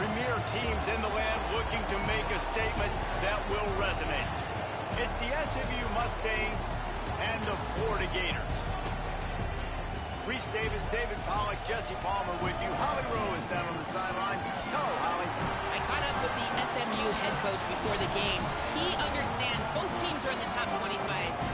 premier teams in the land looking to make a statement that will resonate. It's the SMU Mustangs and the Florida Gators. Reese Davis, David Pollack, Jesse Palmer with you. Holly Rowe is down on the sideline. Hello, Holly. I caught up with the SMU head coach before the game. He understands both teams are in the top 25.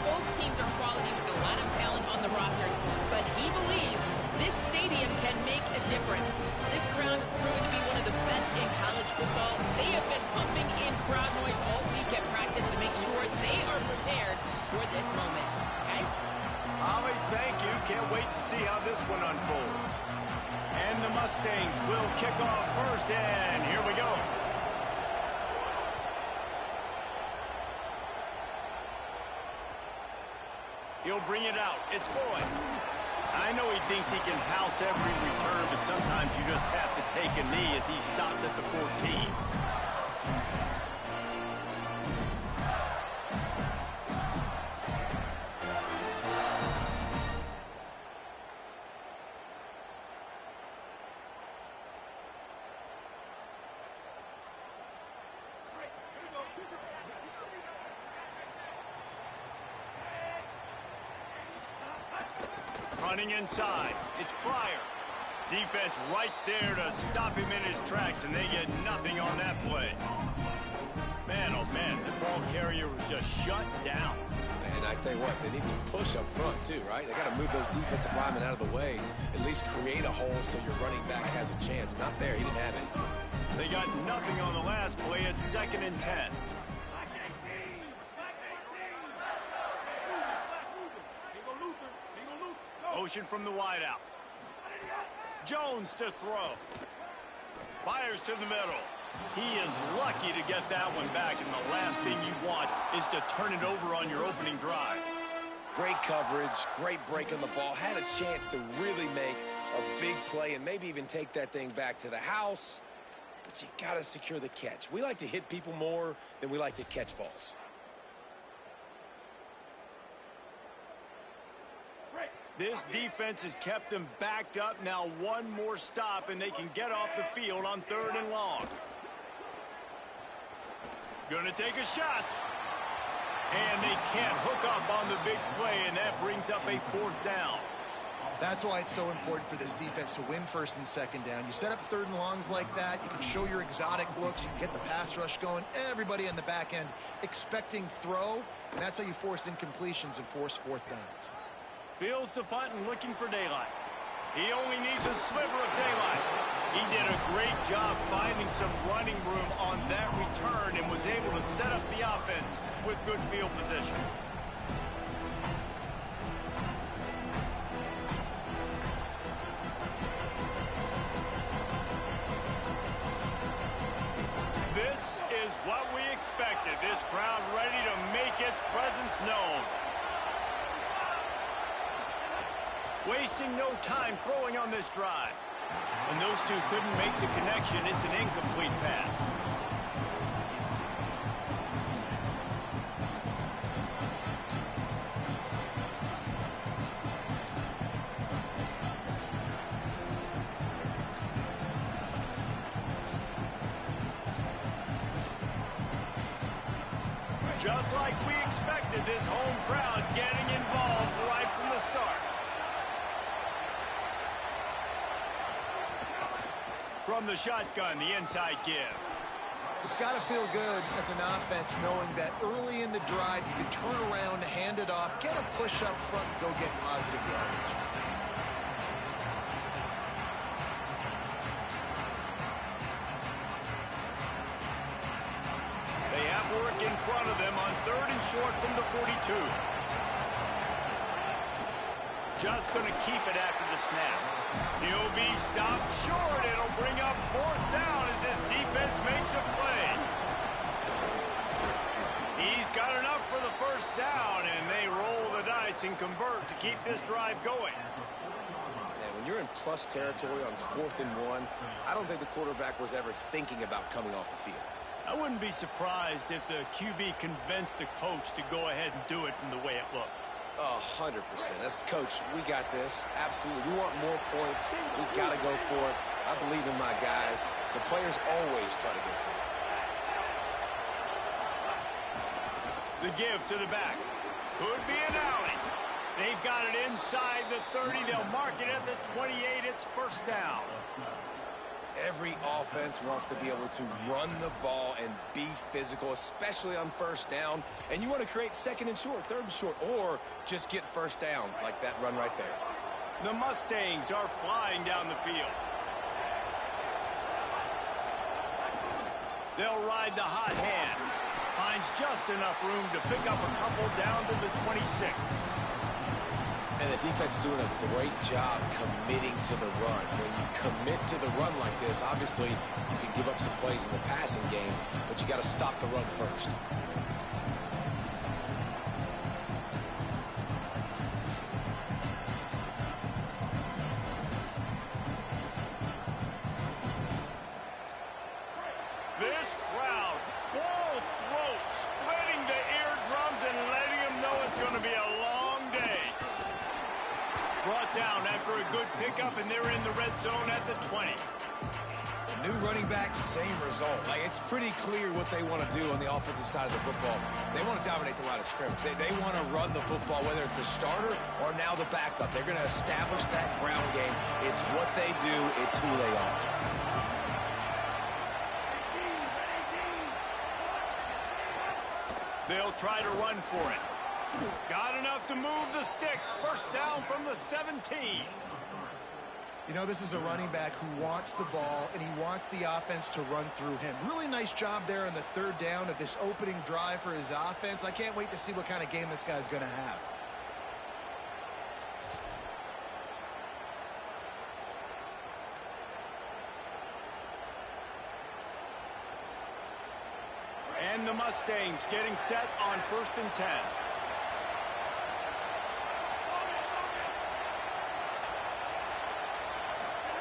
Both teams are quality with a lot of talent on the rosters. But he believes this stadium can make a difference. This crowd has proven to be one of the best in college football. They have been pumping in crowd noise all week at practice to make sure they are prepared for this moment. Guys? Holly, thank you. Can't wait to see how this one unfolds. And the Mustangs will kick off first, and here we go. He'll bring it out. It's Boyd. I know he thinks he can house every return, but sometimes you just have to take a knee as he stopped at the 14. Running inside, it's Pryor. Defense right there to stop him in his tracks, and they get nothing on that play. Man, oh man, the ball carrier was just shut down. And I tell you what, they need some push up front too, right? They got to move those defensive linemen out of the way, at least create a hole so your running back has a chance. Not there, he didn't have any. They got nothing on the last play. It's 2nd and 10. Motion from the wideout. Jones to throw. Fires to the middle. He is lucky to get that one back, and the last thing you want is to turn it over on your opening drive. Great coverage, great break on the ball. Had a chance to really make a big play and maybe even take that thing back to the house. But you got to secure the catch. We like to hit people more than we like to catch balls. This defense has kept them backed up. Now one more stop, and they can get off the field on 3rd and long. Gonna take a shot. And they can't hook up on the big play, and that brings up a 4th down. That's why it's so important for this defense to win 1st and 2nd down. You set up 3rd and longs like that, you can show your exotic looks, you can get the pass rush going, everybody on the back end expecting throw, and that's how you force incompletions and force 4th downs. Fields the punt and looking for daylight. He only needs a sliver of daylight. He did a great job finding some running room on that return and was able to set up the offense with good field position. This is what we expected. This crowd ready to make its presence known. Wasting no time throwing on this drive. When those two couldn't make the connection, it's an incomplete pass. Just like we expected, this home crowd getting involved right from the start. From the shotgun, the inside give. It's got to feel good as an offense knowing that early in the drive you can turn around, hand it off, get a push up front, and go get positive yardage. They have work in front of them on 3rd and short from the 42. Just going to keep it after the snap. He'll be stopped short. It'll bring up 4th down as this defense makes a play. He's got enough for the 1st down, and they roll the dice and convert to keep this drive going. And when you're in plus territory on 4th and 1, I don't think the quarterback was ever thinking about coming off the field. I wouldn't be surprised if the QB convinced the coach to go ahead and do it from the way it looked. 100%. That's coach. We got this. Absolutely. We want more points. We got to go for it. I believe in my guys. The players always try to go for it. The give to the back. Could be an alley. They've got it inside the 30. They'll mark it at the 28. It's first down. Every offense wants to be able to run the ball and be physical, especially on first down. And you want to create second and short, third and short, or just get first downs like that run right there. The Mustangs are flying down the field. They'll ride the hot hand. Finds just enough room to pick up a couple down to the 26. And the defense doing a great job committing to the run. When you commit to the run like this, obviously you can give up some plays in the passing game, but you got to stop the run first. This crowd, full throat, splitting the eardrums and letting them know it's going to be a long day. Brought down after a good pickup, and they're in the red zone at the 20. New running back, same result. Like, it's pretty clear what they want to do on the offensive side of the football. They want to dominate the line of scrimmage. They want to run the football, whether it's the starter or now the backup. They're going to establish that ground game. It's what they do. It's who they are. They'll try to run for it. Got enough to move the sticks. First down from the 17. You know, this is a running back who wants the ball, and he wants the offense to run through him. Really nice job there on the third down of this opening drive for his offense. I can't wait to see what kind of game this guy's going to have. And the Mustangs getting set on 1st and 10.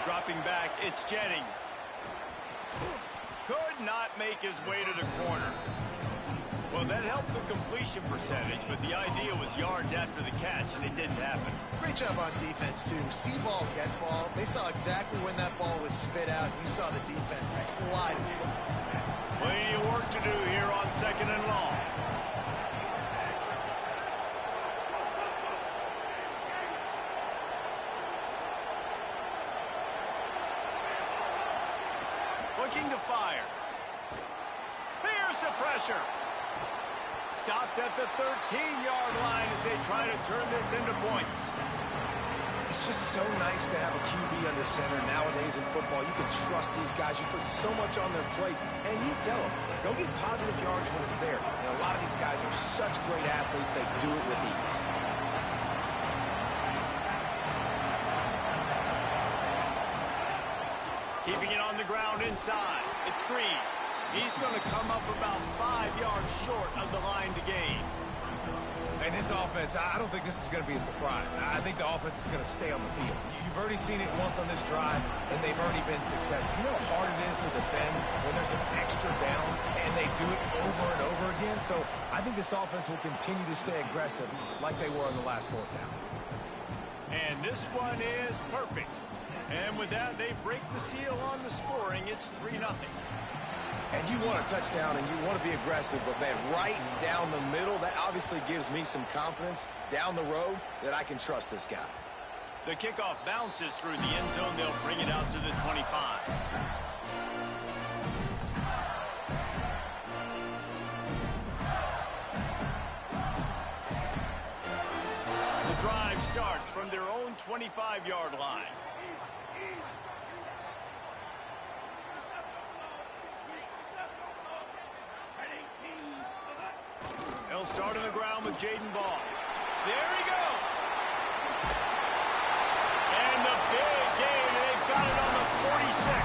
Dropping back, it's Jennings. Could not make his way to the corner. Well, that helped the completion percentage, but the idea was yards after the catch, and it didn't happen. Great job on defense, too. See ball, get ball. They saw exactly when that ball was spit out. You saw the defense fly to the football. Plenty of work to do here on 2nd and long. Looking to fire. Here's the pressure. Stopped at the 13-yard line as they try to turn this into points. It's just so nice to have a QB under center nowadays in football. You can trust these guys. You put so much on their plate, and you tell them, go get positive yards when it's there. And a lot of these guys are such great athletes, they do it with ease. Keeping it on the ground inside. It's Green. He's going to come up about 5 yards short of the line to gain. And this offense, I don't think this is going to be a surprise. I think the offense is going to stay on the field. You've already seen it once on this drive, and they've already been successful. You know how hard it is to defend when there's an extra down, and they do it over and over again? So I think this offense will continue to stay aggressive like they were on the last 4th down. And this one is perfect. And with that, they break the seal on the scoring. It's 3-0. And you want a touchdown, and you want to be aggressive, but, man, right down the middle, that obviously gives me some confidence down the road that I can trust this guy. The kickoff bounces through the end zone. They'll bring it out to the 25. The drive starts from their own 25-yard line. They'll start on the ground with Jaden Ball. There he goes. And the big gain, and they've got it on the 46.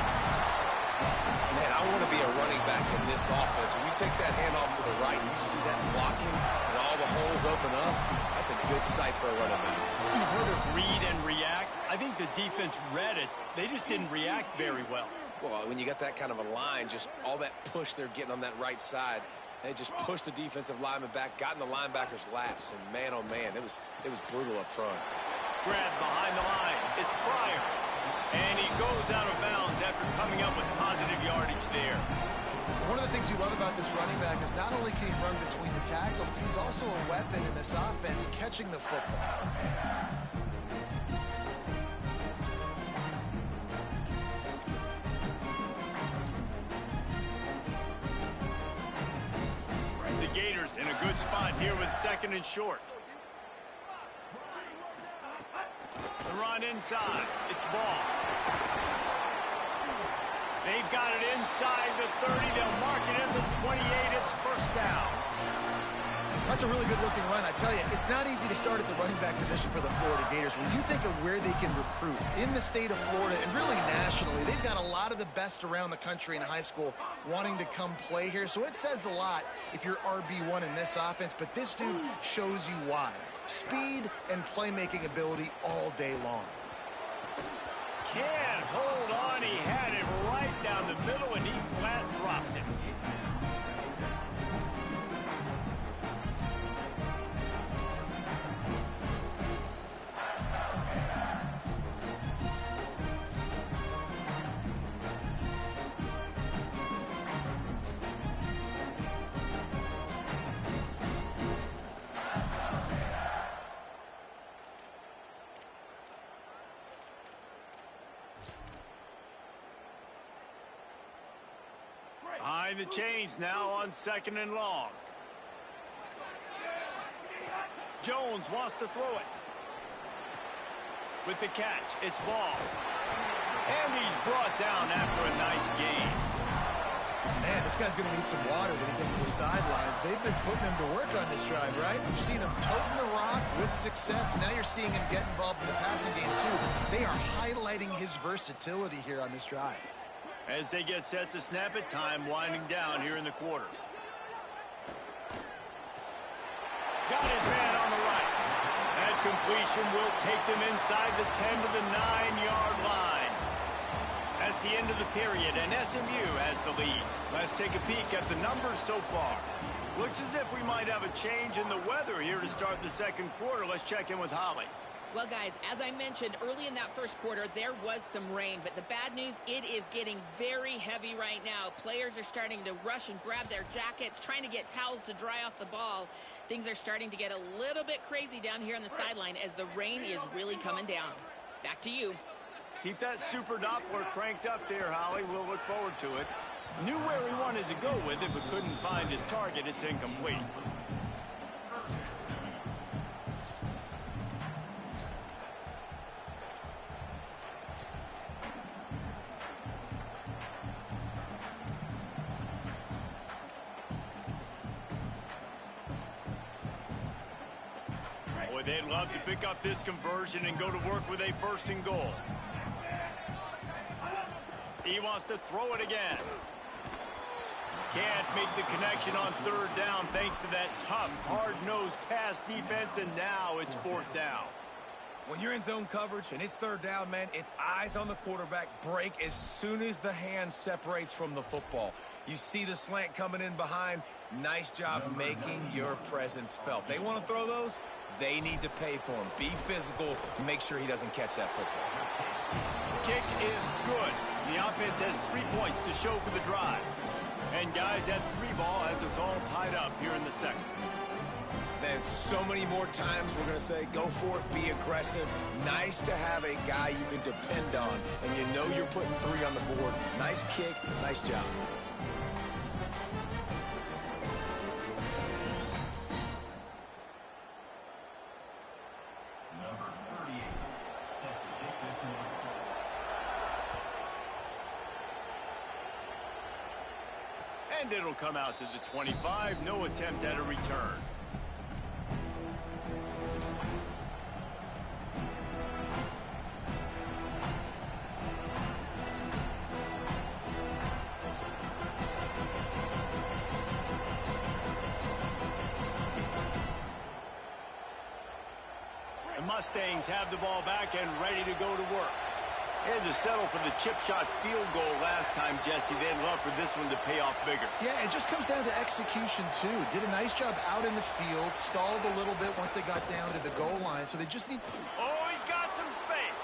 Man, I want to be a running back in this offense. When you take that handoff to the right and you see that blocking and all the holes open up, that's a good sight for a running back. You've heard of read and react. I think the defense read it. They just didn't react very well. Well, when you got that kind of a line, just all that push they're getting on that right side, They just pushed the defensive lineman back, got in the linebacker's laps, and man, oh man, it was brutal up front. Grab behind the line. It's Pryor. And he goes out of bounds after coming up with positive yardage there. One of the things you love about this running back is not only can he run between the tackles, but he's also a weapon in this offense catching the football. The Gators in a good spot here with 2nd and short. The run inside. It's ball. They've got it inside the 30. They'll mark it in the 28. It's first down. That's a really good-looking run. I tell you, it's not easy to start at the running back position for the Florida Gators. When you think of where they can recruit in the state of Florida and really nationally, they've got a lot of the best around the country in high school wanting to come play here. So it says a lot if you're RB1 in this offense, but this dude shows you why. Speed and playmaking ability all day long. Can't hold on. He had it right down the middle, and he flat dropped it. Behind the chains now on 2nd and long. Jones wants to throw it. With the catch, it's ball. And he's brought down after a nice gain. Man, this guy's going to need some water when he gets to the sidelines. They've been putting him to work on this drive, right? We've seen him toting the rock with success. Now you're seeing him get involved in the passing game, too. They are highlighting his versatility here on this drive. As they get set to snap it, time winding down here in the quarter. Got his man on the right. That completion will take them inside the 10 to the 9-yard line. That's the end of the period, and SMU has the lead. Let's take a peek at the numbers so far. Looks as if we might have a change in the weather here to start the 2nd quarter. Let's check in with Holly. Well, guys, as I mentioned, early in that 1st quarter, there was some rain. But the bad news, it is getting very heavy right now. Players are starting to rush and grab their jackets, trying to get towels to dry off the ball. Things are starting to get a little bit crazy down here on the sideline as the rain is really coming down. Back to you. Keep that super Doppler cranked up there, Holly. We'll look forward to it. Knew where he wanted to go with it, but couldn't find his target. It's incomplete. Boy, they'd love to pick up this conversion and go to work with a 1st and goal. He wants to throw it again. Can't make the connection on 3rd down thanks to that tough, hard-nosed pass defense, and now it's 4th down. When you're in zone coverage and it's 3rd down, man, it's eyes on the quarterback, break as soon as the hand separates from the football. You see the slant coming in behind. Nice job making your presence felt. They want to throw those, they need to pay for them. Be physical, make sure he doesn't catch that football. Kick is good. The offense has 3 points to show for the drive. And guys, that 3-ball has us all tied up here in the 2nd. Man, so many more times we're going to say, go for it, be aggressive. Nice to have a guy you can depend on, and you know you're putting 3 on the board. Nice kick, nice job. And it'll come out to the 25. No attempt at a return. The Mustangs have the ball back and ready to go to work. They had to settle for the chip shot field goal last time, Jesse. They'd love for this one to pay off bigger. Yeah, it just comes down to execution, too. Did a nice job out in the field, stalled a little bit once they got down to the goal line, so they just need... Oh, he's got some space.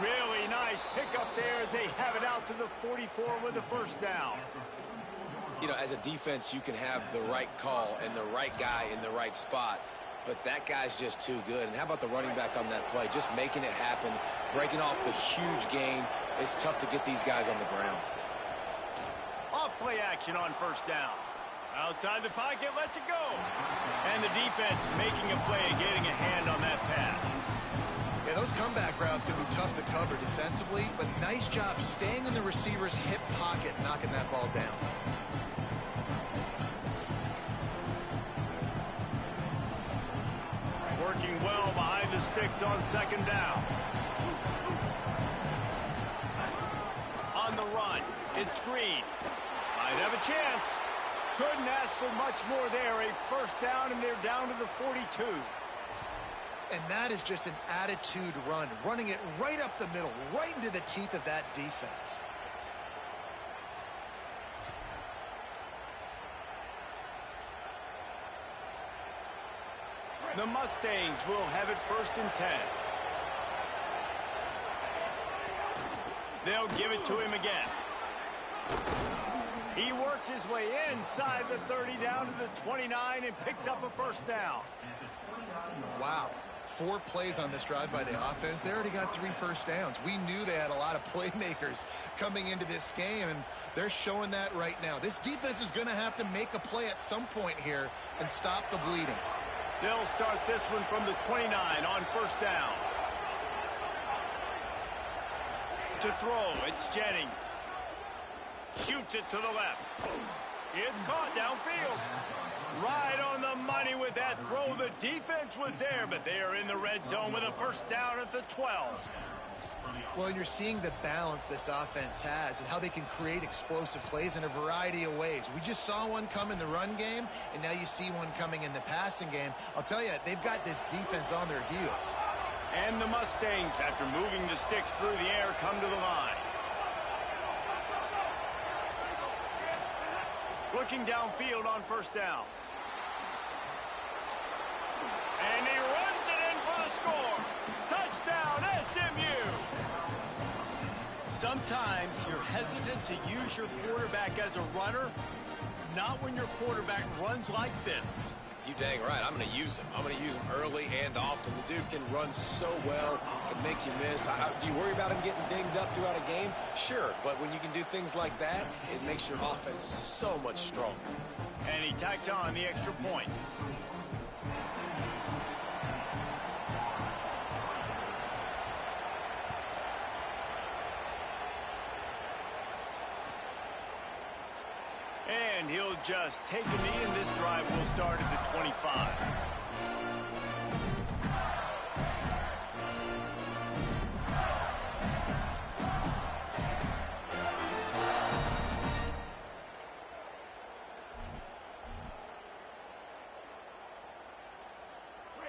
Really nice pickup there as they have it out to the 44 with a first down. You know, as a defense, you can have the right call and the right guy in the right spot. But that guy's just too good. And how about the running back on that play? Just making it happen, breaking off the huge gain. It's tough to get these guys on the ground. Off play action on first down. Outside the pocket, lets it go. And the defense making a play and getting a hand on that pass. Yeah, those comeback routes can be tough to cover defensively, but nice job staying in the receiver's hip pocket, knocking that ball down. Working well behind the sticks on second down. On the run, it's Green. Might have a chance. Couldn't ask for much more there. A first down, and they're down to the 42. And that is just an attitude run, running it right up the middle, right into the teeth of that defense. The Mustangs will have it first and 10. They'll give it to him again. He works his way inside the 30 down to the 29 and picks up a first down. Wow. 4 plays on this drive by the offense. They already got 3 first downs. We knew they had a lot of playmakers coming into this game, and they're showing that right now. This defense is going to have to make a play at some point here and stop the bleeding. They'll start this one from the 29 on first down. To throw, it's Jennings. Shoots it to the left. It's caught downfield. Right on the money with that throw. The defense was there, but they are in the red zone with a first down at the 12. Well, and you're seeing the balance this offense has and how they can create explosive plays in a variety of ways. We just saw one come in the run game, and now you see one coming in the passing game. I'll tell you, they've got this defense on their heels. And the Mustangs, after moving the sticks through the air, come to the line. Looking downfield on first down. And he runs it in for the score. Touchdown, SMU. Sometimes you're hesitant to use your quarterback as a runner, not when your quarterback runs like this. You dang right. I'm going to use him. I'm going to use him early and often. The dude can run so well, can make you miss. Do you worry about him getting dinged up throughout a game? Sure, but when you can do things like that, it makes your offense so much stronger. And he tacks on the extra point. And he'll just take a knee, and this drive will start at the 25.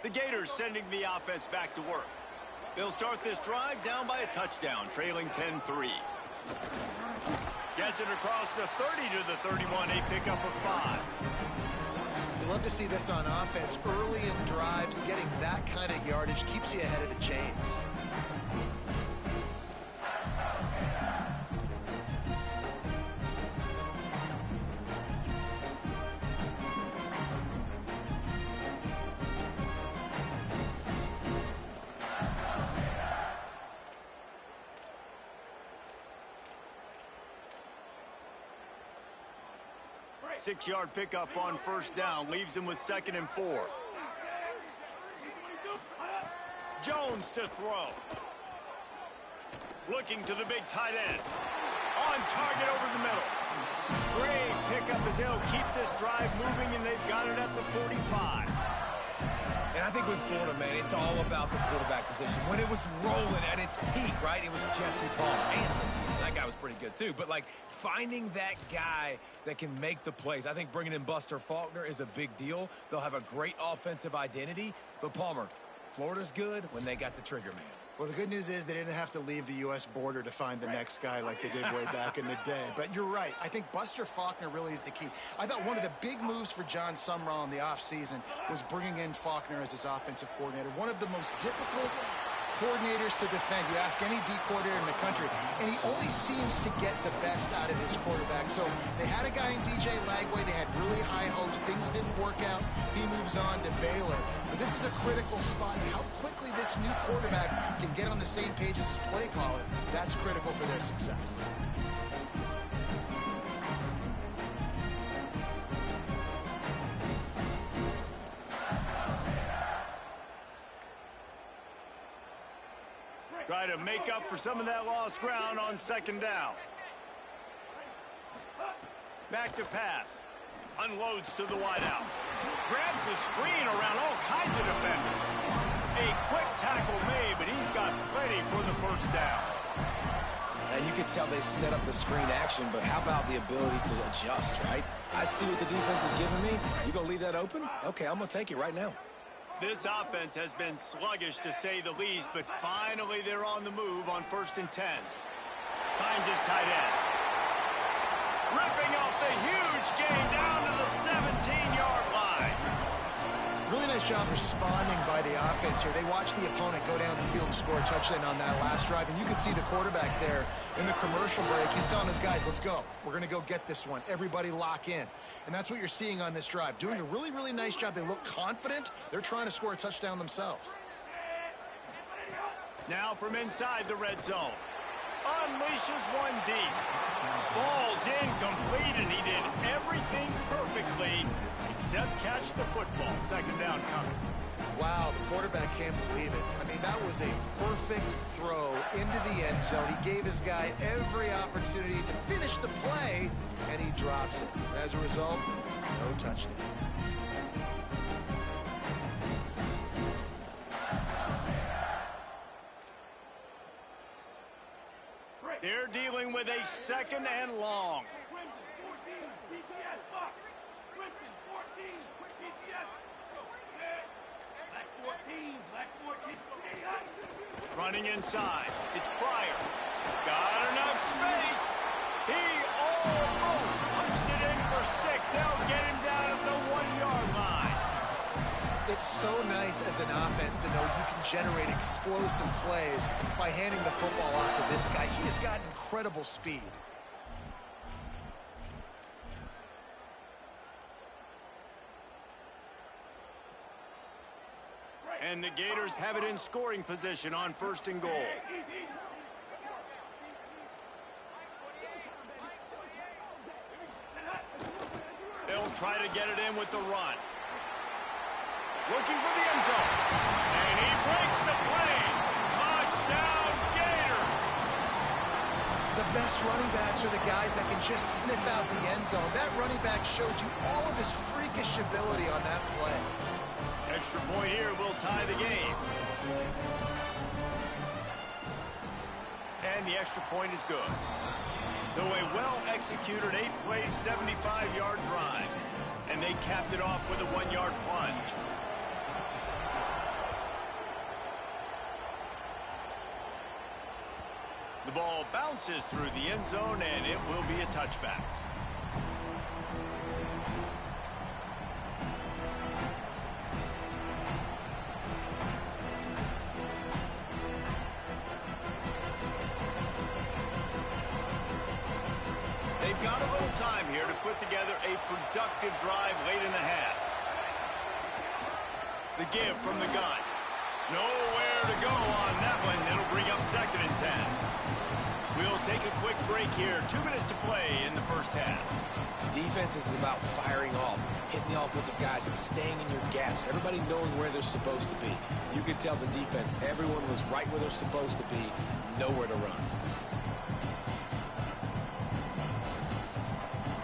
The Gators sending the offense back to work. They'll start this drive down by a touchdown, trailing 10-3. Gets it across the 30 to the 31, a pickup of 5. You love to see this on offense. Early in drives, getting that kind of yardage keeps you ahead of the chains. Six-yard pickup on first down leaves them with 2nd and 4. Jones to throw. Looking to the big tight end. On target over the middle. Great pickup as they'll keep this drive moving, and they've got it at the 45. And I think with Florida, man, it's all about the quarterback position. When it was rolling at its peak, right, it was Jesse Palmer. And that guy was pretty good, too. But, like, finding that guy that can make the plays. I think bringing in Buster Faulkner is a big deal. They'll have a great offensive identity. But, Palmer, Florida's good when they got the trigger man. Well, the good news is they didn't have to leave the U.S. border to find the next guy like they did way back in the day. But you're right. I think Buster Faulkner really is the key. I thought one of the big moves for John Sumrall in the offseason was bringing in Faulkner as his offensive coordinator. One of the most difficult coordinators to defend. You ask any D coordinator in the country, and he only seems to get the best out of his quarterback. So they had a guy in DJ Lagway. They had really high hopes. Things didn't work out. He moves on to Baylor. But this is a critical spot. How quickly this new quarterback can get on the same page as his play caller, that's critical for their success. Try to make up for some of that lost ground on second down. Back to pass. Unloads to the wideout. Grabs the screen around all kinds of defenders. A quick tackle made, but he's got plenty for the first down. And you can tell they set up the screen action, but how about the ability to adjust, right? I see what the defense is giving me. You gonna leave that open? Okay, I'm gonna take it right now. This offense has been sluggish, to say the least, but finally they're on the move on 1st and 10. Finds his tight end. Ripping off the huge gain down to the 17-yard line. Really nice job responding by the offense here. They watched the opponent go down the field and score a touchdown on that last drive, and you can see the quarterback there in the commercial break. He's telling his guys, let's go. We're going to go get this one. Everybody lock in. And that's what you're seeing on this drive. Doing a really, really nice job. They look confident. They're trying to score a touchdown themselves. Now from inside the red zone. Unleashes one deep. Falls incomplete, and he did everything perfectly except catch the football. Second down coming. Wow, the quarterback can't believe it. I mean, that was a perfect throw into the end zone. He gave his guy every opportunity to finish the play, and he drops it. As a result, no touchdown. They're dealing with a second and long. Running inside. It's Pryor. Got enough space. He almost punched it in for 6. They'll get him down at the 1-yard line. It's so nice as an offense to know you can generate explosive plays by handing the football off to this guy. He has got incredible speed. And the Gators have it in scoring position on 1st and goal. They'll try to get it in with the run. Looking for the end zone. And he breaks the play. Touchdown, Gators! The best running backs are the guys that can just snip out the end zone. That running back showed you all of his freakish ability on that play. Extra point here will tie the game. And the extra point is good. So a well-executed 8-play, 75-yard drive. And they capped it off with a 1-yard plunge. The ball bounces through the end zone, and it will be a touchback. They've got a little time here to put together a productive drive late in the half. The give from the gun. Nowhere to go on that one. It'll bring up 2nd and 10. We'll take a quick break here. 2 minutes to play in the first half. Defense is about firing off, hitting the offensive guys, and staying in your gaps. Everybody knowing where they're supposed to be. You could tell the defense, everyone was right where they're supposed to be, nowhere to run.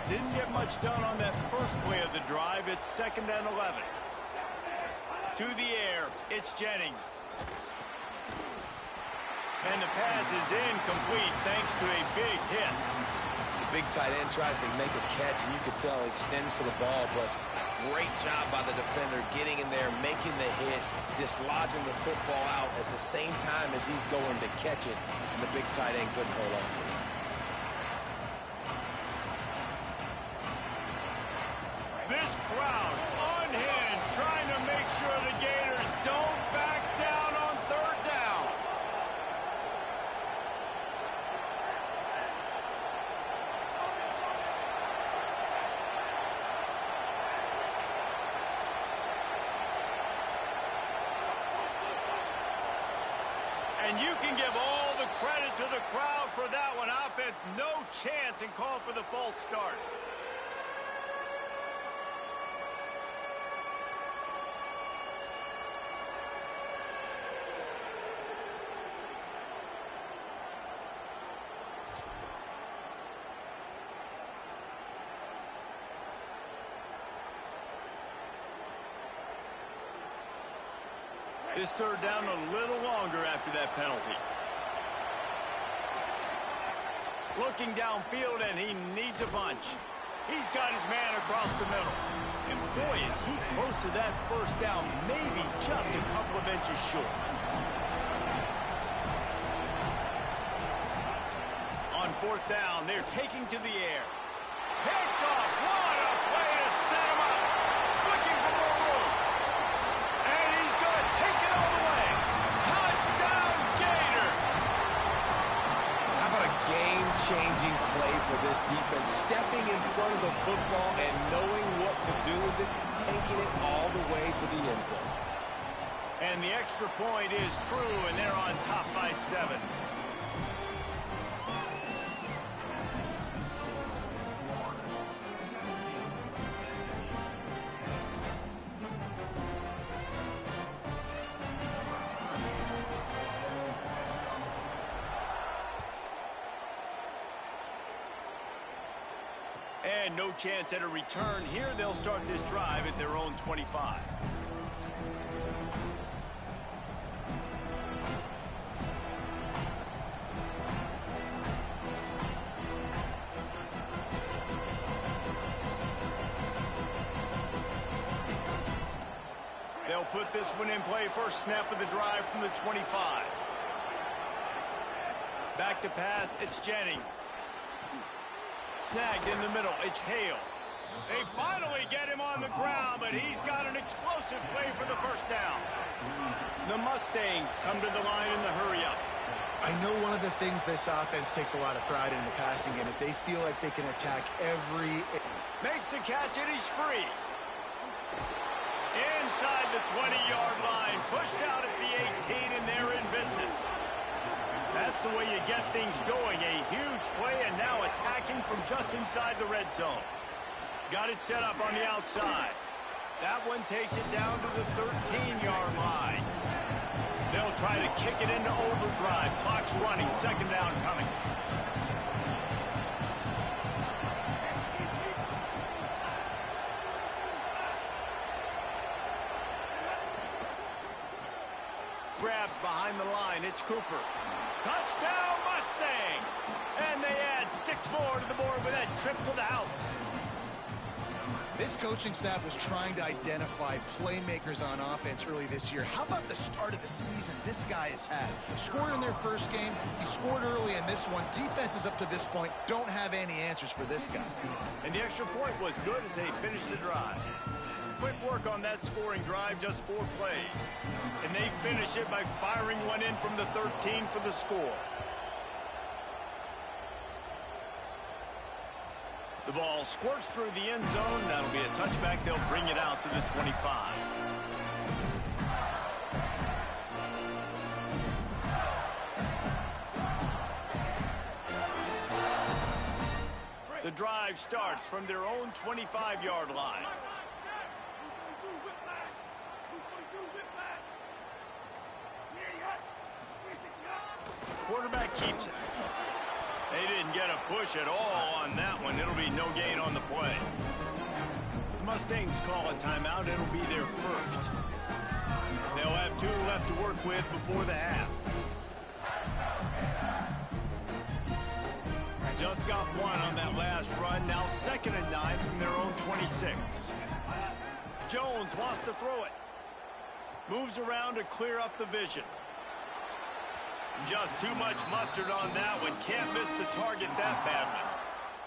Didn't get much done on that first play of the drive. It's 2nd and 11. To the air, it's Jennings. And the pass is incomplete thanks to a big hit. The big tight end tries to make a catch, and you could tell he extends for the ball, but Great job by the defender getting in there, making the hit, dislodging the football out at the same time as he's going to catch it, and the big tight end couldn't hold on to it. This crowd unhinged, trying to make sure the Gators don't back down on third down. And you can give all the credit to the crowd for that one. Offense, no chance, and call for the false start. This third down a little longer after that penalty. Looking downfield, and he needs a bunch. He's got his man across the middle. And boy, is he close to that first down, maybe just a couple of inches short. On fourth down, they're taking to the air. Picked off. What a play to set him up. Looking for more room. And he's going to take it all the way. Touchdown, Gator. How about a game-changing play for this defense? Stepping in front of the football and knowing what to do with it, taking it all the way to the end zone. And the extra point is true, and they're on top by 7. And no chance at a return here. They'll start this drive at their own 25. They'll put this one in play. First snap of the drive from the 25. Back to pass. It's Jennings. Snagged in the middle. It's Hale. They finally get him on the ground, but he's got an explosive play for the first down. The Mustangs come to the line in the hurry-up. I know one of the things this offense takes a lot of pride in the passing game is they feel like they can attack every... Makes the catch, and he's free. Inside the 20-yard line. Pushed out at the 18, and they're in business. That's the way you get things going. A huge play, and now attacking from just inside the red zone. Got it set up on the outside. That one takes it down to the 13-yard line. They'll try to kick it into overdrive. Clock's running. Second down coming. Grabbed behind the line. It's Cooper. Touchdown, Mustangs! And they add 6 more to the board with that trip to the house. This coaching staff was trying to identify playmakers on offense early this year. How about the start of the season this guy has had? Scored in their first game. He scored early in this one. Defenses up to this point don't have any answers for this guy. And the extra point was good as they finished the drive. Quick work on that scoring drive, just 4 plays. And they finish it by firing one in from the 13 for the score. The ball squirts through the end zone. That'll be a touchback. They'll bring it out to the 25. The drive starts from their own 25-yard line. Quarterback keeps it. They didn't get a push at all on that one. It'll be no gain on the play. The Mustangs call a timeout. It'll be their first. They'll have 2 left to work with before the half. Just got 1 on that last run. Now 2nd and 9 from their own 26. Jones wants to throw it. Moves around to clear up the vision. Just too much mustard on that one. Can't miss the target that badly.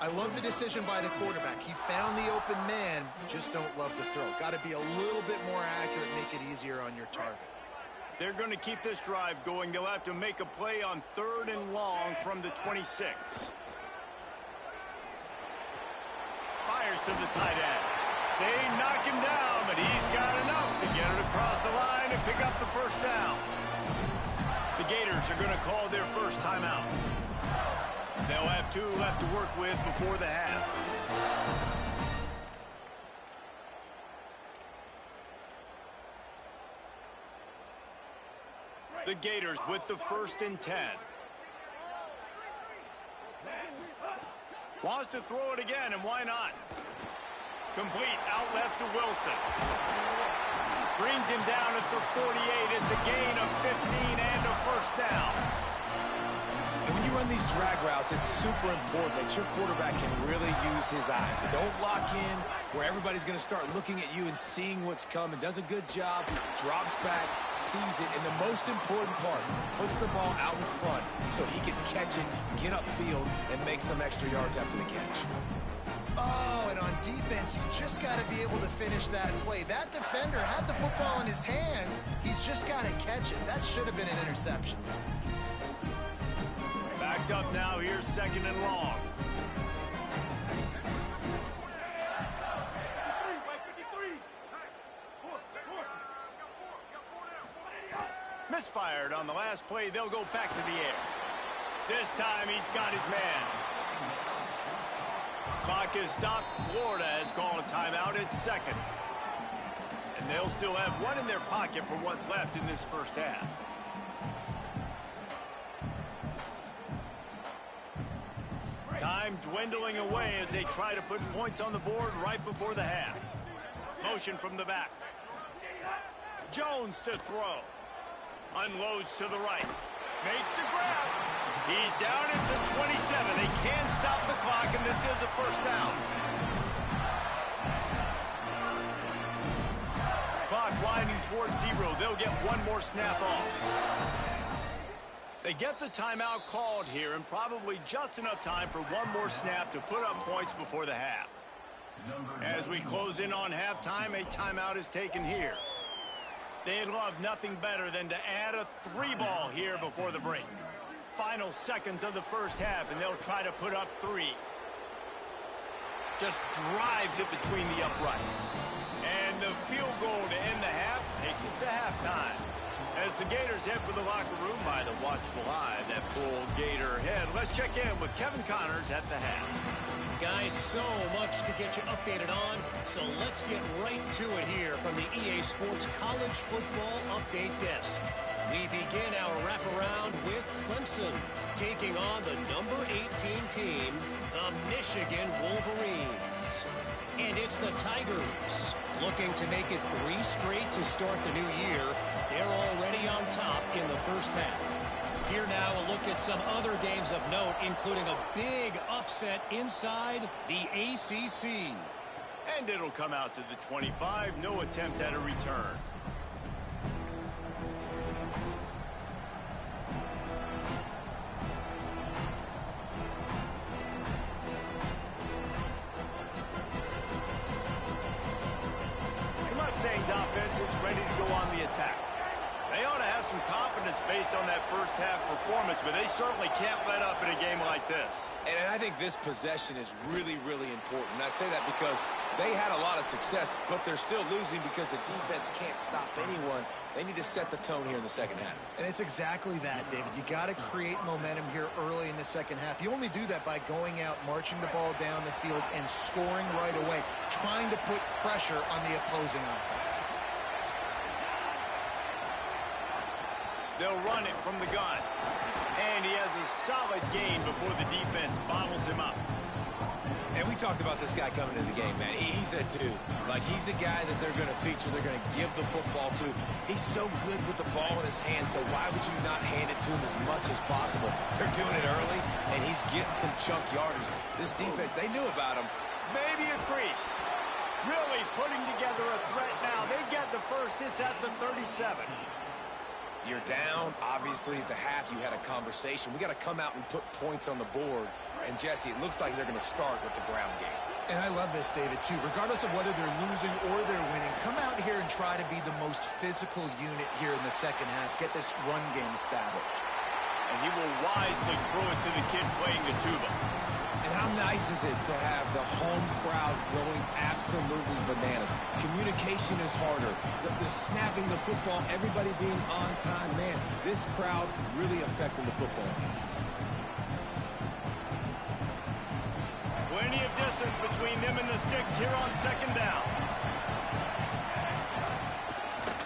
I love the decision by the quarterback. He found the open man, just don't love the throw. Got to be a little bit more accurate, make it easier on your target. They're going to keep this drive going. They'll have to make a play on 3rd and long from the 26. Fires to the tight end. They knock him down, but he's got enough to get it across the line and pick up the first down. The Gators are going to call their first timeout. They'll have 2 left to work with before the half. The Gators with the 1st and 10. Wants to throw it again, and why not? Complete out left to Wilson. Brings him down at the 48. It's a gain of 15 and a first down. And when you run these drag routes, it's super important that your quarterback can really use his eyes. Don't lock in where everybody's going to start looking at you and seeing what's coming. Does a good job, drops back, sees it, and the most important part, puts the ball out in front so he can catch it, get upfield, and make some extra yards after the catch. Oh, and on defense, you just got to be able to finish that play. That defender had the football in his hands. He's just got to catch it. That should have been an interception. Backed up now. Here's 2nd and long. Misfired on the last play. They'll go back to the air. This time he's got his man. Clock is stopped. Florida has called a timeout at 2nd. And they'll still have 1 in their pocket for what's left in this first half. Time dwindling away as they try to put points on the board right before the half. Motion from the back. Jones to throw. Unloads to the right. Makes the grab. He's down at the 27. They can stop the clock, and this is a first down. Clock winding towards 0. They'll get 1 more snap off. They get the timeout called here, and probably just enough time for 1 more snap to put up points before the half. As we close in on halftime, a timeout is taken here. They'd love nothing better than to add a 3-ball here before the break. Final seconds of the first half, and they'll try to put up 3. Just drives it between the uprights. And the field goal to end the half takes us to halftime. As the Gators head for the locker room by the watchful eye, that full Gator head. Let's check in with Kevin Connors at the half. Guys, so much to get you updated on, so let's get right to it here from the EA Sports College Football Update Desk. We begin our wraparound with Clemson taking on the number 18 team, the Michigan Wolverines. And it's the Tigers looking to make it 3 straight to start the new year. They're already on top in the first half. Here now a look at some other games of note, including a big upset inside the ACC. And it'll come out to the 25. No attempt at a return. The Mustangs offense is ready to go on the attack. They ought to have some confidence based on that first half performance, but they certainly can't let up in a game like this. And I think this possession is really, really important. And I say that because they had a lot of success, but they're still losing because the defense can't stop anyone. They need to set the tone here in the second half. And it's exactly that, David. You got to create momentum here early in the second half. You only do that by going out, marching the ball down the field, and scoring right away, trying to put pressure on the opposing offense. They'll run it from the gun. And he has a solid gain before the defense bottles him up. And we talked about this guy coming into the game, man. He's a dude. Like, he's a guy that they're going to feature, they're going to give the football to. He's so good with the ball in his hands, so why would you not hand it to him as much as possible? They're doing it early, and he's getting some chunk yardage. This defense, they knew about him. Maybe a crease. Really putting together a threat first. It's at the 37. You're down. Obviously, at the half, you had a conversation. We got to come out and put points on the board. And, Jesse, it looks like they're going to start with the ground game. And I love this, David, too. Regardless of whether they're losing or they're winning, come out here and try to be the most physical unit here in the second half. Get this run game established. And he will wisely throw it to the kid playing the tuba. And how nice is it to have the home crowd going absolutely bananas? Communication is harder. The snapping the football, everybody being on time. Man, this crowd really affecting the football game. Plenty of distance between them and the sticks here on second down.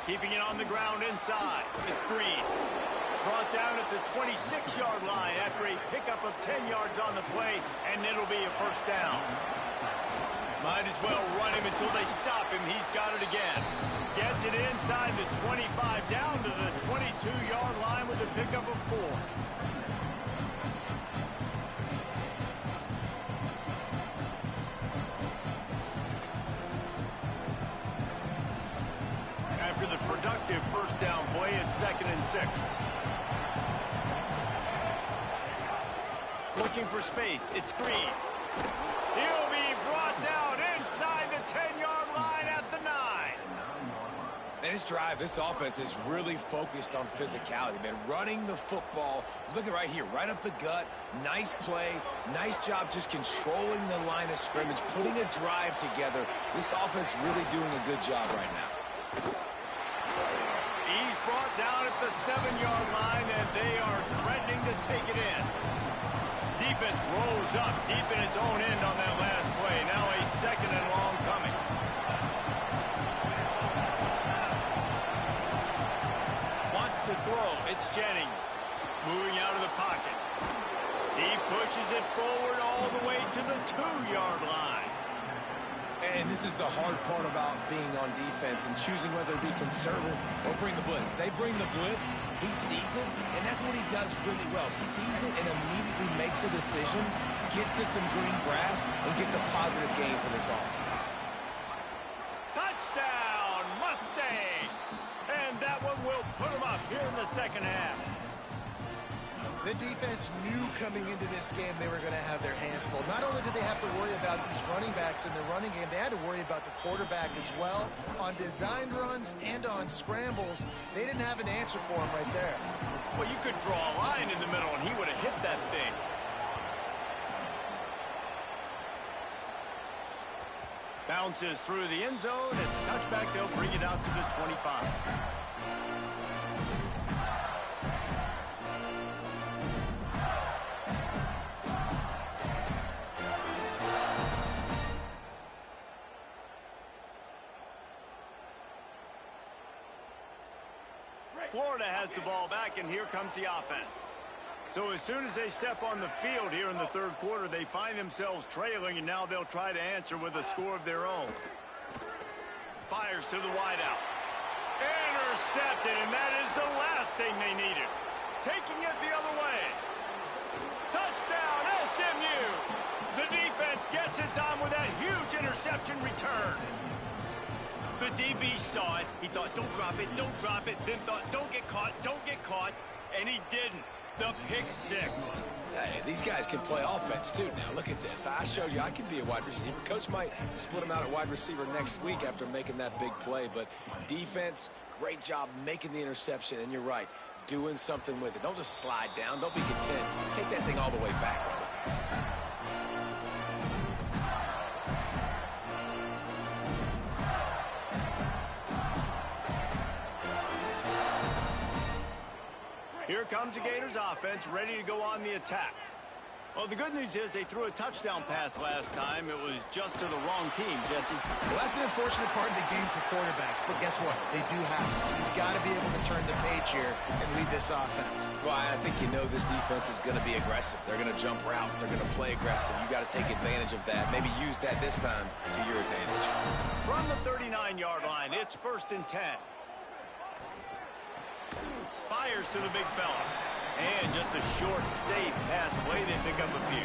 Keeping it on the ground inside. It's Green. Brought down at the 26-yard line after a pickup of 10 yards on the play, and it'll be a first down. Might as well run him until they stop him. He's got it again. Gets it inside the 25, down to the 22-yard line with a pickup of 4. After the productive first down play, it's 2nd and 6. Looking for space. It's Green. He'll be brought down inside the 10-yard line at the 9. And this drive, this offense is really focused on physicality, man. Running the football. Look at right here, right up the gut. Nice play. Nice job just controlling the line of scrimmage, putting a drive together. This offense really doing a good job right now. He's brought down at the 7-yard line, and they are threatening to take it in. Defense rose up deep in its own end on that last play. Now a 2nd and long coming. Wants to throw. It's Jennings. Moving out of the pocket. He pushes it forward all the way to the 2-yard line. And this is the hard part about being on defense and choosing whether to be conservative or bring the blitz. They bring the blitz, he sees it, and that's what he does really well. Sees it and immediately makes a decision, gets to some green grass, and gets a positive gain for this offense. Touchdown, Mustangs! And that one will put them up here in the second half. The defense knew coming into this game they were going to have their hands full. Not only did they have to worry about these running backs in the running game, they had to worry about the quarterback as well. On designed runs and on scrambles, they didn't have an answer for him right there. Well, you could draw a line in the middle, and he would have hit that thing. Bounces through the end zone. It's a touchback. They'll bring it out to the 25. Florida has the ball back, and here comes the offense. So as soon as they step on the field here in the third quarter, they find themselves trailing, and now they'll try to answer with a score of their own. Fires to the wideout. Intercepted, and that is the last thing they needed. Taking it the other way. Touchdown, SMU! The defense gets it done with that huge interception return. The DB saw it. He thought, don't drop it, don't drop it. Then thought, don't get caught, and he didn't. The pick 6. Hey, these guys can play offense, too. Now, look at this. I showed you I can be a wide receiver. Coach might split him out at wide receiver next week after making that big play. But defense, great job making the interception. And you're right, doing something with it. Don't just slide down. Don't be content. Take that thing all the way back with it. Here comes the Gators offense, ready to go on the attack. Well, the good news is they threw a touchdown pass last time. It was just to the wrong team, Jesse. Well, that's an unfortunate part of the game for quarterbacks, but guess what? They do happen, so you've got to be able to turn the page here and lead this offense. Well, I think you know this defense is going to be aggressive. They're going to jump routes. They're going to play aggressive. You got to take advantage of that. Maybe use that this time to your advantage. From the 39-yard line, it's 1st and 10. Fires to the big fella. And just a short, safe pass play. They pick up a few.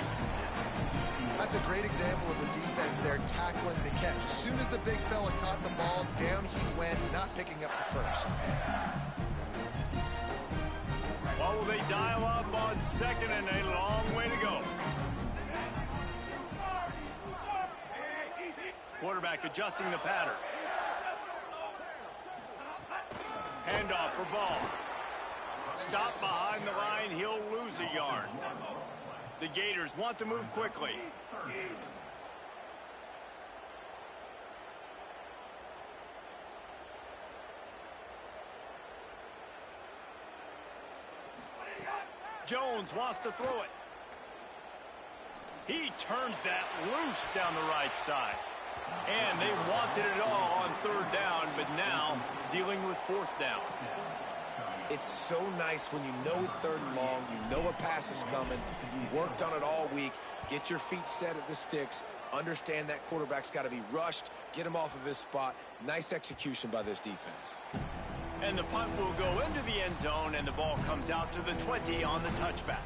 That's a great example of the defense there tackling the catch. As soon as the big fella caught the ball, down he went, not picking up the first. What will they dial up on second, and a long way to go? Quarterback adjusting the pattern. Handoff for ball. Stop behind the line. He'll lose a yard. The Gators want to move quickly. Jones wants to throw it. He turns that loose down the right side. And they wanted it all on third down, but now dealing with fourth down. It's so nice when you know it's third and long, you know a pass is coming, you worked on it all week, get your feet set at the sticks, understand that quarterback's got to be rushed, get him off of his spot. Nice execution by this defense. And the punt will go into the end zone, and the ball comes out to the 20 on the touchback.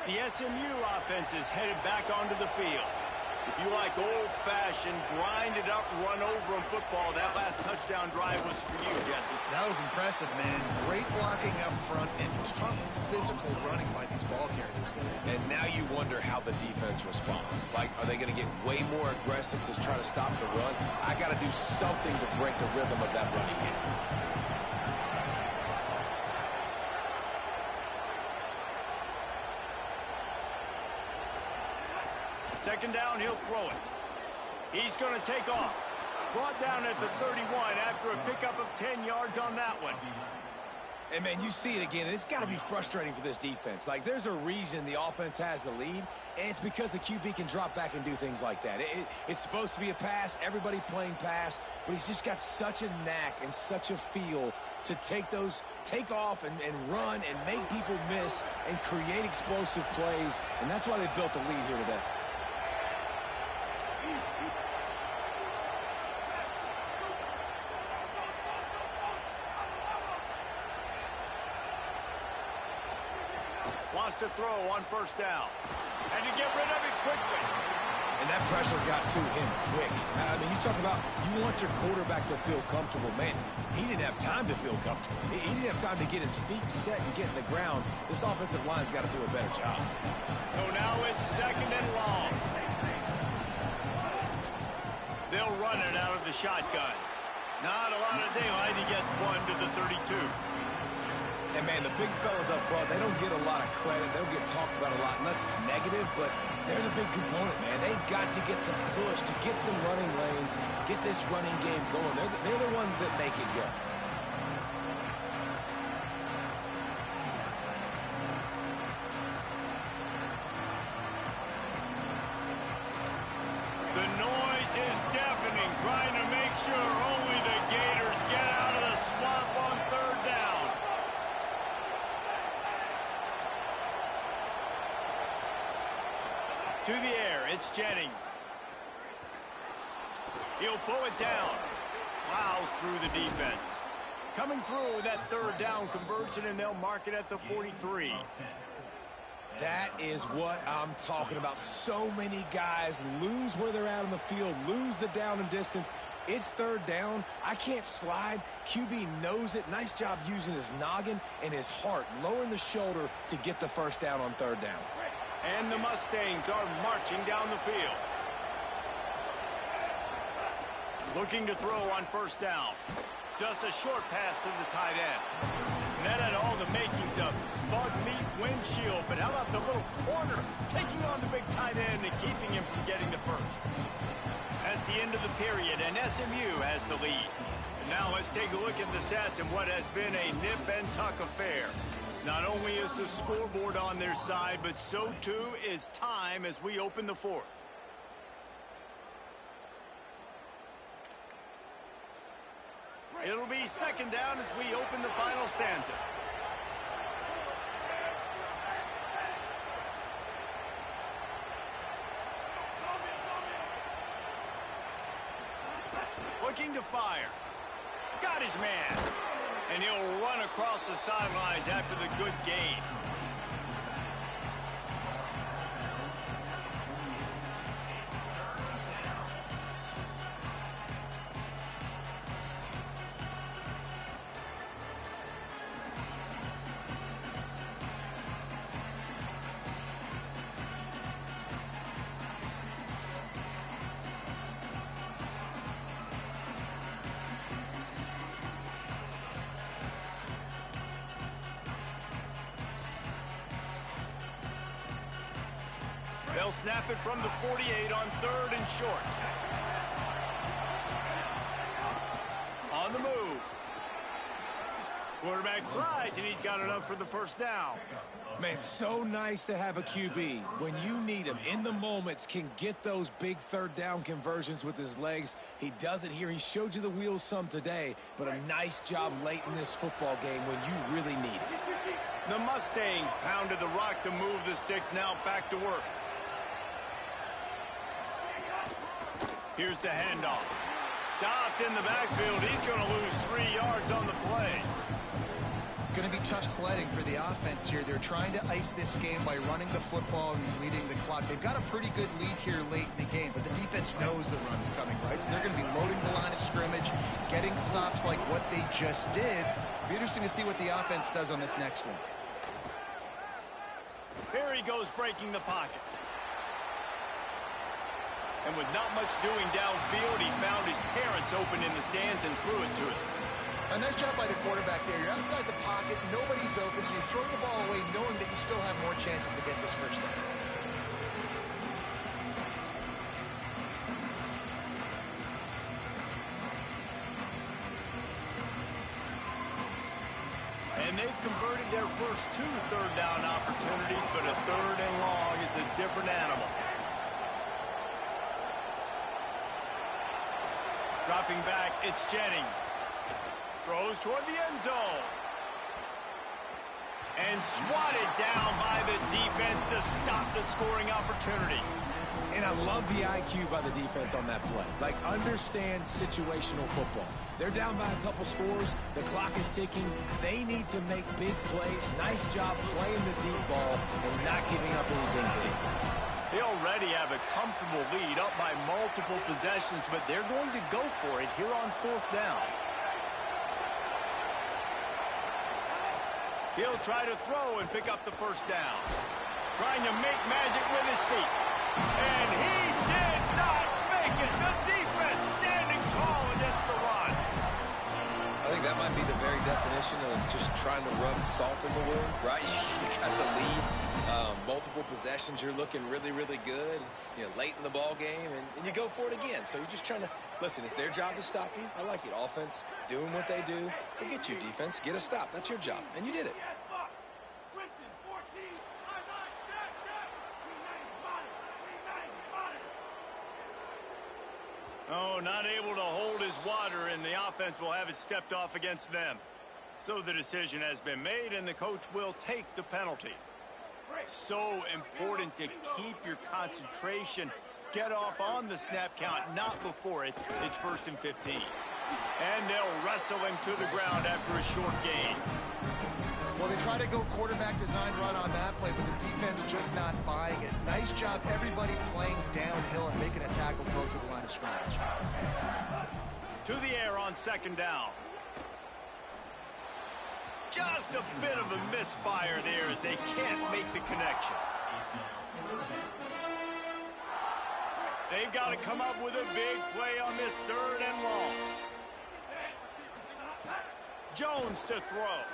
The SMU offense is headed back onto the field. If you like old-fashioned, grind-it-up, run-over-'em football, that last touchdown drive was for you, Jesse. That was impressive, man. Great blocking up front and tough physical running by these ball carriers. And now you wonder how the defense responds. Like, are they going to get way more aggressive to try to stop the run? I got to do something to break the rhythm of that running game. Second down, he'll throw it. He's going to take off. Brought down at the 31 after a pickup of 10 yards on that one. And, man, you see it again. It's got to be frustrating for this defense. Like, there's a reason the offense has the lead, and it's because the QB can drop back and do things like that. It's supposed to be a pass, everybody playing pass, but he's just got such a knack and such a feel to take off and run and make people miss and create explosive plays, and that's why they built the lead here today. Wants to throw on first down. And to get rid of it quickly. And that pressure got to him quick. I mean, you talk about you want your quarterback to feel comfortable. Man, he didn't have time to feel comfortable. He didn't have time to get his feet set and get in the ground. This offensive line's got to do a better job. So now it's second and long. They'll run it out of the shotgun. Not a lot of daylight. He gets one to the 32. And, man, the big fellas up front, they don't get a lot of credit. They don't get talked about a lot unless it's negative, but they're the big component, man. They've got to get some push, to get some running lanes, get this running game going. They're the ones that make it go. The noise is deafening, trying to make sure only the Gators get out of the swamp on third down. To the air, it's Jennings. He'll pull it down. Plows through the defense. Coming through that third down conversion, and they'll mark it at the 43. That is what I'm talking about. So many guys lose where they're at on the field, lose the down and distance. It's third down. I can't slide. QB knows it. Nice job using his noggin and his heart, lowering the shoulder to get the first down on third down. And the Mustangs are marching down the field. Looking to throw on first down. Just a short pass to the tight end. And that had all the makings of bug meat windshield, but how about the little corner taking on the big tight end and keeping him from getting the first? That's the end of the period, and SMU has the lead. And now let's take a look at the stats in what has been a nip and tuck affair. Not only is the scoreboard on their side, but so too is time as we open the fourth. It'll be second down as we open the final stanza. Looking to fire. Got his man. And he'll run across the sidelines after the good gain. They'll snap it from the 48 on 3rd and short. On the move. Quarterback slides, and he's got enough for the first down. Man, so nice to have a QB. When you need him, in the moments, can get those big 3rd down conversions with his legs. He does it here. He showed you the wheels some today, but a nice job late in this football game when you really need it. The Mustangs pounded the rock to move the sticks. Now back to work. Here's the handoff. Stopped in the backfield. He's going to lose 3 yards on the play. It's going to be tough sledding for the offense here. They're trying to ice this game by running the football and leading the clock. They've got a pretty good lead here late in the game, but the defense knows the run's coming, right? So they're going to be loading the line of scrimmage, getting stops like what they just did. It'll be interesting to see what the offense does on this next one. Here he goes, breaking the pocket. And with not much doing downfield, he found his parents open in the stands and threw it to him. A nice job by the quarterback there. You're outside the pocket, nobody's open, so you throw the ball away knowing that you still have more chances to get this first down. And they've converted their first 2 third down opportunities, but a 3rd and long is a different animal. Dropping back, it's Jennings. Throws toward the end zone. And swatted down by the defense to stop the scoring opportunity. And I love the IQ by the defense on that play. Like, understand situational football. They're down by a couple scores. The clock is ticking. They need to make big plays. Nice job playing the deep ball and not giving up anything big. They already have a comfortable lead up by multiple possessions, but they're going to go for it here on 4th down. He'll try to throw and pick up the first down. Trying to make magic with his feet. And he did not make it. The defense standing tall against the run. I think that might be the very definition of just trying to rub salt in the wound, right? You got the lead. Multiple possessions, you're looking really, really good, late in the ball game, and you go for it again. So you're just trying to, listen, it's their job to stop you. I like it. Offense, doing what they do. Forget you, defense. Get a stop. That's your job, and you did it. Oh, not able to hold his water, and the offense will have it stepped off against them. So the decision has been made, and the coach will take the penalty. So important to keep your concentration. Get off on the snap count, not before it. It's 1st and 15. And they'll wrestle him to the ground after a short gain. Well, they try to go quarterback design run on that play, but the defense just not buying it. Nice job, everybody playing downhill and making a tackle close to the line of scrimmage. To the air on 2nd down. Just a bit of a misfire there as they can't make the connection. They've got to come up with a big play on this 3rd and long. Jones to throw.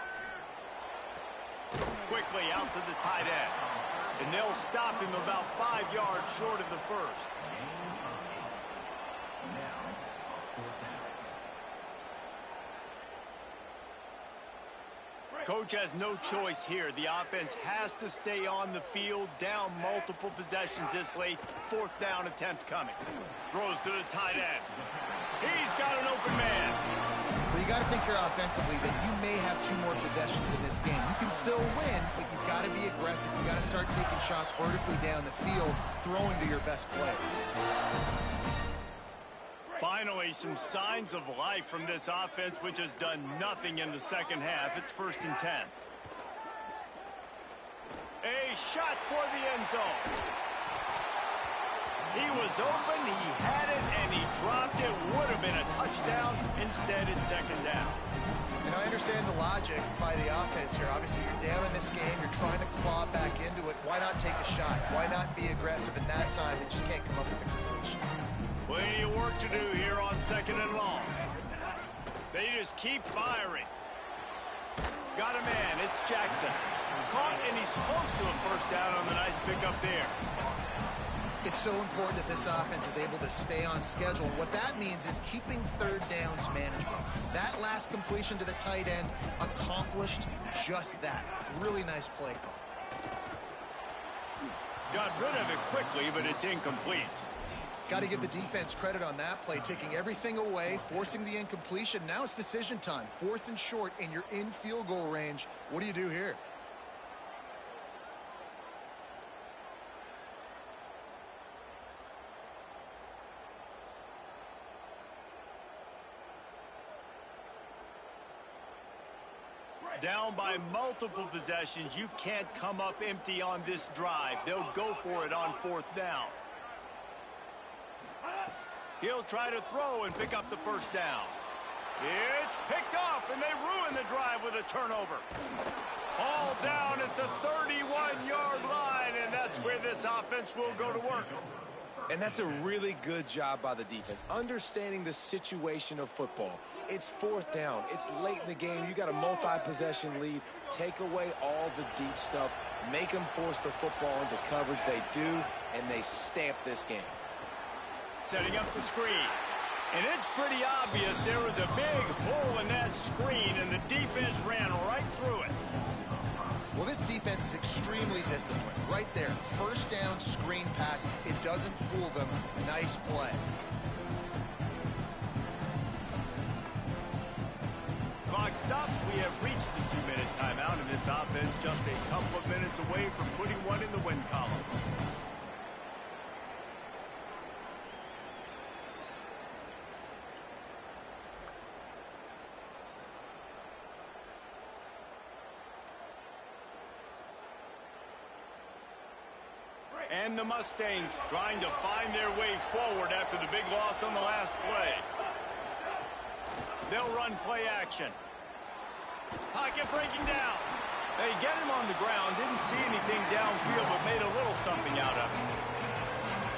Quickly out to the tight end. And they'll stop him about 5 yards short of the first. Coach has no choice here. The offense has to stay on the field, down multiple possessions this late. 4th down attempt coming. Throws to the tight end. He's got an open man. Well, you got to think here offensively that you may have 2 more possessions in this game. You can still win, but you've got to be aggressive. You got to start taking shots vertically down the field, throwing to your best players. Finally, some signs of life from this offense, which has done nothing in the second half. It's 1st and 10. A shot for the end zone. He was open, he had it, and he dropped it. Would have been a touchdown. Instead, it's 2nd down. And I understand the logic by the offense here. Obviously, you're down in this game. You're trying to claw back into it. Why not take a shot? Why not be aggressive in that time? They just can't come up with the completion. Plenty of work to do here on 2nd and long. They just keep firing. Got a man. It's Jackson. Caught, and he's close to a 1st down on the nice pickup there. It's so important that this offense is able to stay on schedule. And what that means is keeping 3rd downs manageable. That last completion to the tight end accomplished just that. Really nice play call. Got rid of it quickly, but it's incomplete. Got to give the defense credit on that play, taking everything away, forcing the incompletion. Now it's decision time. 4th and short, and you're in field goal range. What do you do here? Down by multiple possessions. You can't come up empty on this drive. They'll go for it on 4th down. He'll try to throw and pick up the 1st down. It's picked off, and they ruin the drive with a turnover. All down at the 31-yard line, and that's where this offense will go to work. And that's a really good job by the defense, understanding the situation of football. It's 4th down. It's late in the game. You got a multi-possession lead. Take away all the deep stuff. Make them force the football into coverage. They do, and they stamp this game. Setting up the screen. And it's pretty obvious there was a big hole in that screen, and the defense ran right through it. Well, this defense is extremely disciplined. Right there, 1st down, screen pass. It doesn't fool them. Nice play. Clock stops. We have reached the 2-minute timeout, and this offense just a couple of minutes away from putting one in the win column. And the Mustangs trying to find their way forward after the big loss on the last play. They'll run play action. Pocket breaking down. They get him on the ground. Didn't see anything downfield, but made a little something out of it.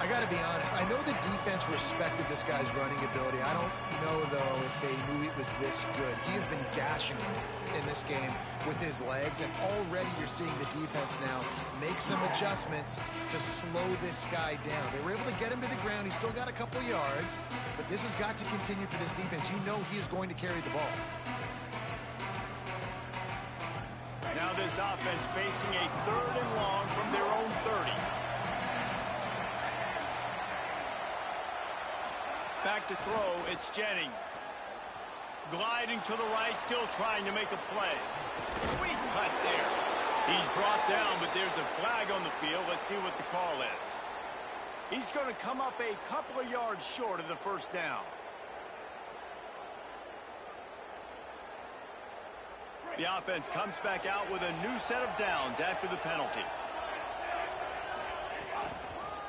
I got to be honest. I know the defense respected this guy's running ability. I don't know, though, if they knew it was this good. He has been gashing them in this game with his legs, and already you're seeing the defense now make some adjustments to slow this guy down. They were able to get him to the ground. He's still got a couple yards, but this has got to continue for this defense. You know he is going to carry the ball. Now this offense facing a 3rd and long from their own 30. Back to throw, it's Jennings. Gliding to the right, still trying to make a play. Sweet cut there. He's brought down, but there's a flag on the field. Let's see what the call is. He's going to come up a couple of yards short of the 1st down. The offense comes back out with a new set of downs after the penalty.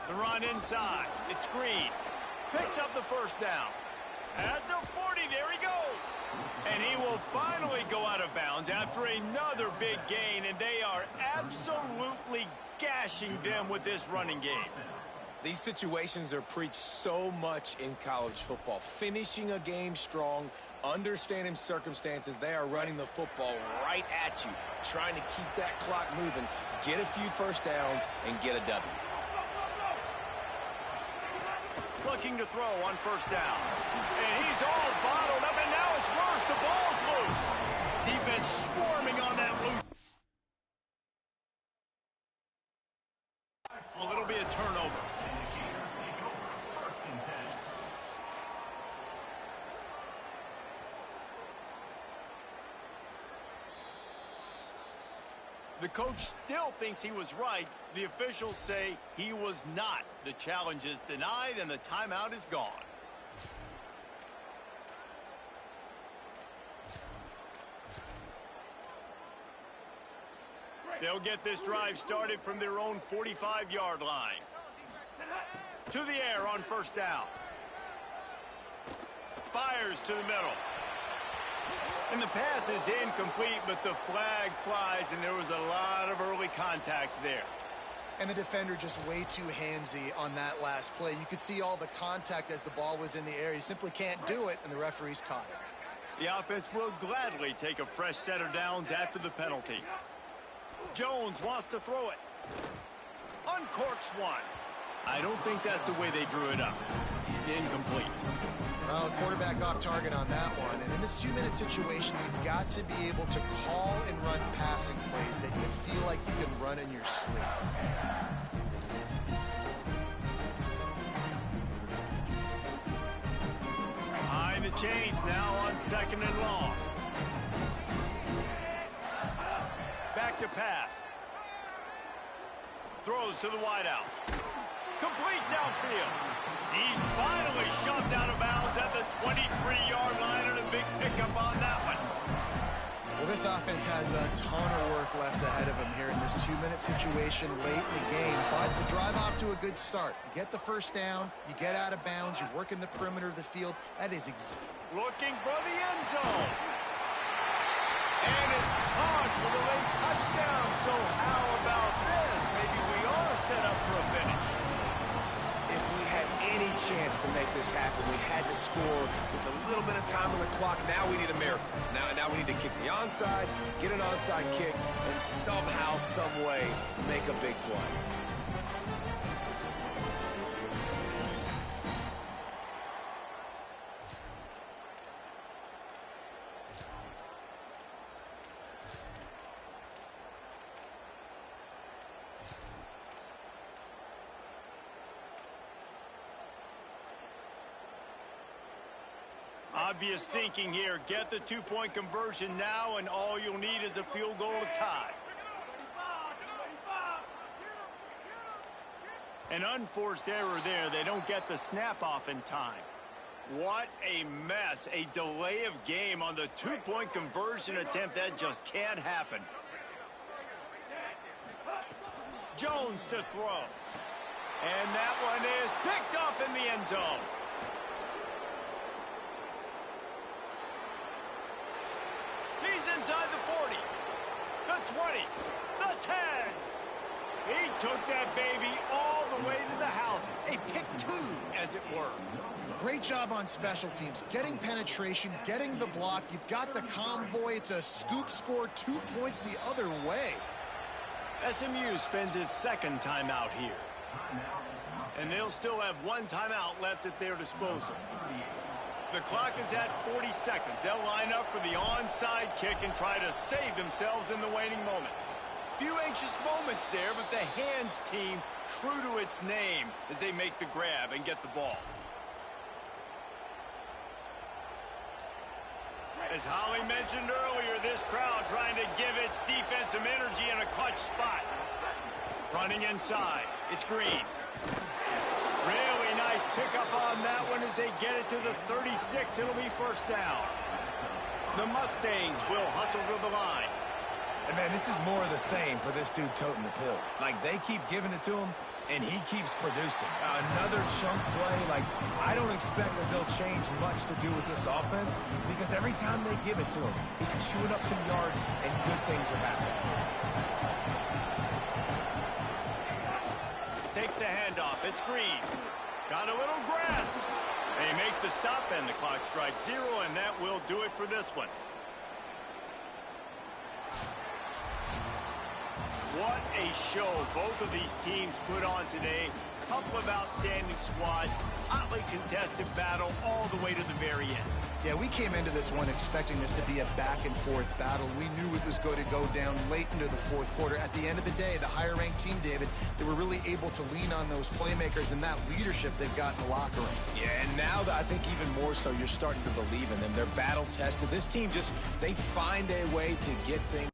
The run inside. It's Green. Picks up the 1st down. At the 40, there he goes. And he will finally go out of bounds after another big gain, and they are absolutely gashing them with this running game. These situations are preached so much in college football. Finishing a game strong, understanding circumstances. They are running the football right at you, trying to keep that clock moving, get a few 1st downs, and get a W. Looking to throw on 1st down. And he's all bottled up, and now it's worse. The ball's loose. Defense swarming on that loose. Well, it'll be a turnover. The coach still thinks he was right. The officials say he was not. The challenge is denied, and the timeout is gone. They'll get this drive started from their own 45-yard line. To the air on first down. Fires to the middle. And the pass is incomplete, but the flag flies, and there was a lot of early contact there. And the defender just way too handsy on that last play. You could see all the contact as the ball was in the air. He simply can't do it, and the referees caught it. The offense will gladly take a fresh set of downs after the penalty. Jones wants to throw it. Uncorks one. I don't think that's the way they drew it up. Incomplete. Well, quarterback off target on that one. And in this 2-minute situation, you've got to be able to call and run passing plays that you feel like you can run in your sleep. Behind the chains now on 2nd and long. Back to pass. Throws to the wideout. Complete downfield. He's finally shoved out of bounds at the 23-yard line, and a big pickup on that one. Well, this offense has a ton of work left ahead of them here in this 2-minute situation late in the game, but the drive off to a good start. You get the first down, you get out of bounds, you're working the perimeter of the field. That is looking for the end zone. And it's caught for the late touchdown. So how about this? Maybe we are set up for a finish. If we had any chance to make this happen, we had to score with a little bit of time on the clock. Now we need a miracle. Now we need to kick the onside, get an onside kick, and somehow, some way, make a big play. Obvious thinking here. Get the 2-point conversion now, and all you'll need is a field goal to tie. An unforced error there. They don't get the snap off in time. What a mess. A delay of game on the 2-point conversion attempt. That just can't happen. Jones to throw. And that one is picked off in the end zone. He's inside the 40, the 20, the 10. He took that baby all the way to the house. A pick two, as it were. great job on special teams. Getting penetration, getting the block. You've got the convoy. It's a scoop score, 2 points the other way. SMU spends its second timeout here. And they'll still have one timeout left at their disposal. The clock is at 40 seconds. They'll line up for the onside kick and try to save themselves in the waning moments. Few anxious moments there, but the hands team true to its name as they make the grab and get the ball. As Holly mentioned earlier, this crowd trying to give its defense some energy in a clutch spot. Running inside, it's Green. Really nice pickup on that one as they get it to the 36. It'll be first down. The Mustangs will hustle to the line. And, man, this is more of the same for this dude toting the pill. Like, they keep giving it to him, and he keeps producing. Another chunk play. Like, I don't expect that they'll change much to do with this offense because every time they give it to him, he's chewing up some yards, and good things are happening. Takes the handoff. It's Green. Got a little grass. They make the stop, and the clock strikes 0, and that will do it for this one. What a show both of these teams put on today. Couple of outstanding squads, hotly contested battle all the way to the very end. Yeah, we came into this one expecting this to be a back-and-forth battle. We knew it was going to go down late into the fourth quarter. At the end of the day, the higher-ranked team, David, they were really able to lean on those playmakers and that leadership they've got in the locker room. Yeah, and now I think even more so, you're starting to believe in them. They're battle-tested. This team just, they find a way to get things